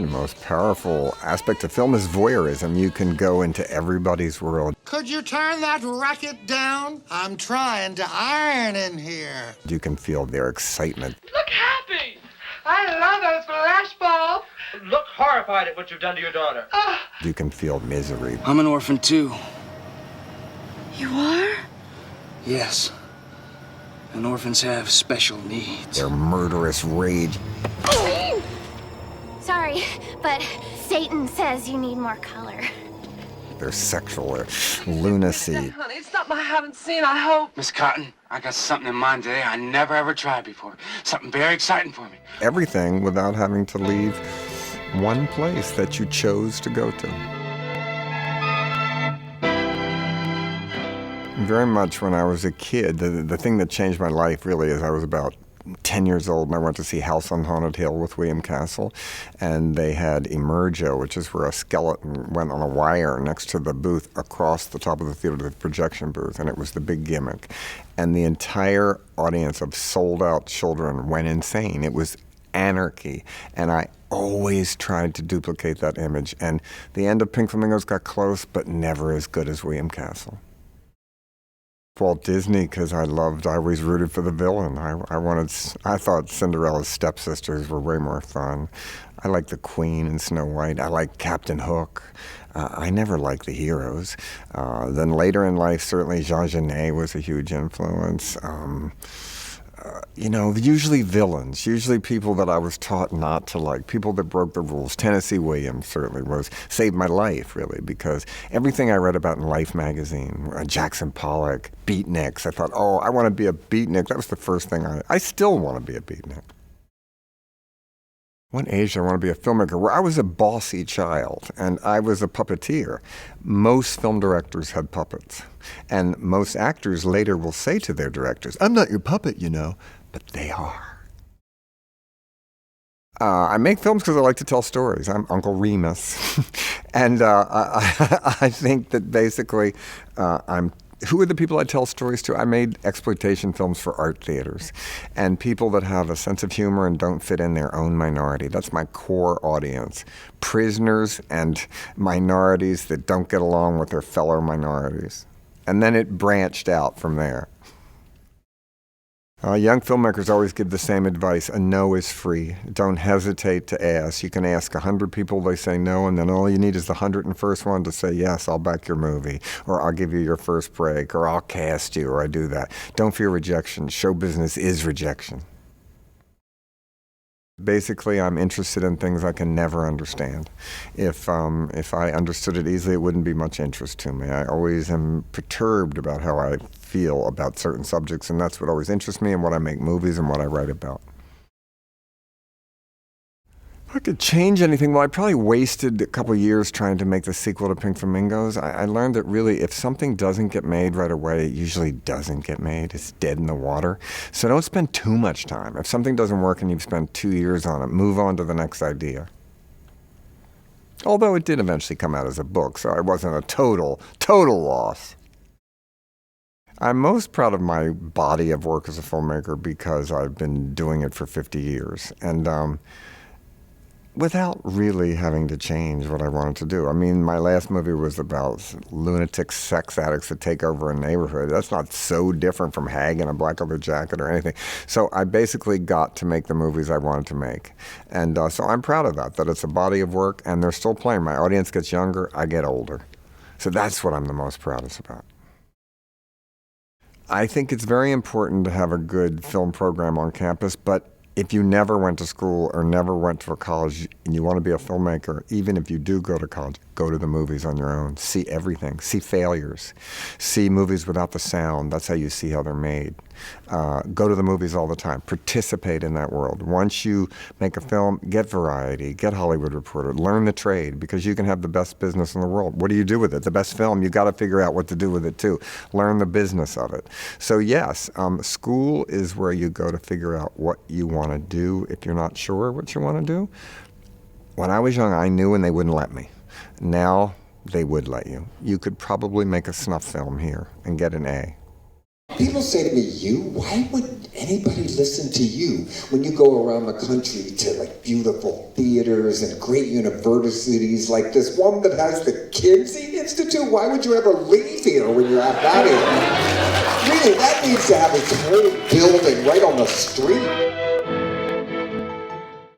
The most powerful aspect of film is voyeurism. You can go into everybody's world. Could you turn that racket down? I'm trying to iron in here. You can feel their excitement. Look happy! I love those flashbulbs. Look horrified at what you've done to your daughter. You can feel misery. I'm an orphan too. You are? Yes. And orphans have special needs. Their murderous rage. Sorry, but Satan says you need more color. Their sexual lunacy. Honey, it's something I haven't seen, I hope. Miss Cotton, I got something in mind today I never ever tried before. Something very exciting for me. Everything without having to leave one place that you chose to go to. Very much when I was a kid, the thing that changed my life really is I was about 10 years old and I went to see House on Haunted Hill with William Castle, and they had Emergo, which is where a skeleton went on a wire next to the booth across the top of the theater to the projection booth, and it was the big gimmick. And the entire audience of sold-out children went insane. It was anarchy, and I always tried to duplicate that image, and the end of Pink Flamingos got close, but never as good as William Castle. Walt Disney, because I always rooted for the villain. I thought Cinderella's stepsisters were way more fun. I liked the Queen and Snow White. I liked Captain Hook. I never liked the heroes. Then later in life, certainly Jean Genet was a huge influence. Usually villains, usually people that I was taught not to like, people that broke the rules. Tennessee Williams certainly saved my life, really, because everything I read about in Life magazine, Jackson Pollock, beatniks, I thought, oh, I want to be a beatnik. That was the first thing I still want to be a beatnik. What age did I want to be a filmmaker? Well, I was a bossy child, and I was a puppeteer. Most film directors had puppets, and most actors later will say to their directors, I'm not your puppet, but they are. I make films because I like to tell stories. I'm Uncle Remus, and I think that basically who are the people I tell stories to? I made exploitation films for art theaters, and people that have a sense of humor and don't fit in their own minority. That's my core audience. Prisoners and minorities that don't get along with their fellow minorities. And then it branched out from there. Young filmmakers always give the same advice. A no is free. Don't hesitate to ask. You can ask 100 people, they say no, and then all you need is the 101st one to say, yes, I'll back your movie, or I'll give you your first break, or I'll cast you, or I do that. Don't fear rejection. Show business is rejection. Basically, I'm interested in things I can never understand. If I understood it easily, it wouldn't be much interest to me. I always am perturbed about how I feel about certain subjects, and that's what always interests me and what I make movies and what I write about. If I could change anything, well, I probably wasted a couple years trying to make the sequel to Pink Flamingos. I learned that really if something doesn't get made right away, it usually doesn't get made. It's dead in the water. So don't spend too much time. If something doesn't work and you've spent 2 years on it, move on to the next idea. Although it did eventually come out as a book, so it wasn't a total loss. I'm most proud of my body of work as a filmmaker because I've been doing it for 50 years. And without really having to change what I wanted to do. I mean, my last movie was about lunatic sex addicts that take over a neighborhood. That's not so different from Hag in a black leather jacket or anything. So I basically got to make the movies I wanted to make. And so I'm proud of that it's a body of work, and they're still playing. My audience gets younger, I get older. So that's what I'm the most proudest about. I think it's very important to have a good film program on campus, but if you never went to school or never went to a college and you want to be a filmmaker, even if you do go to college, go to the movies on your own. See everything. See failures. See movies without the sound. That's how you see how they're made. Go to the movies all the time. Participate in that world. Once you make a film, get Variety, get Hollywood Reporter, learn the trade, because you can have the best business in the world. What do you do with it? The best film, you got to figure out what to do with it too. Learn the business of it. So yes, school is where you go to figure out what you want to do if you're not sure what you want to do. When I was young, I knew and they wouldn't let me. Now they would let you. You could probably make a snuff film here and get an A. People say to me, why would anybody listen to you when you go around the country to like beautiful theaters and great universities like this one that has the Kinsey Institute? Why would you ever leave here when you're out of here? Really, that needs to have its whole building right on the street.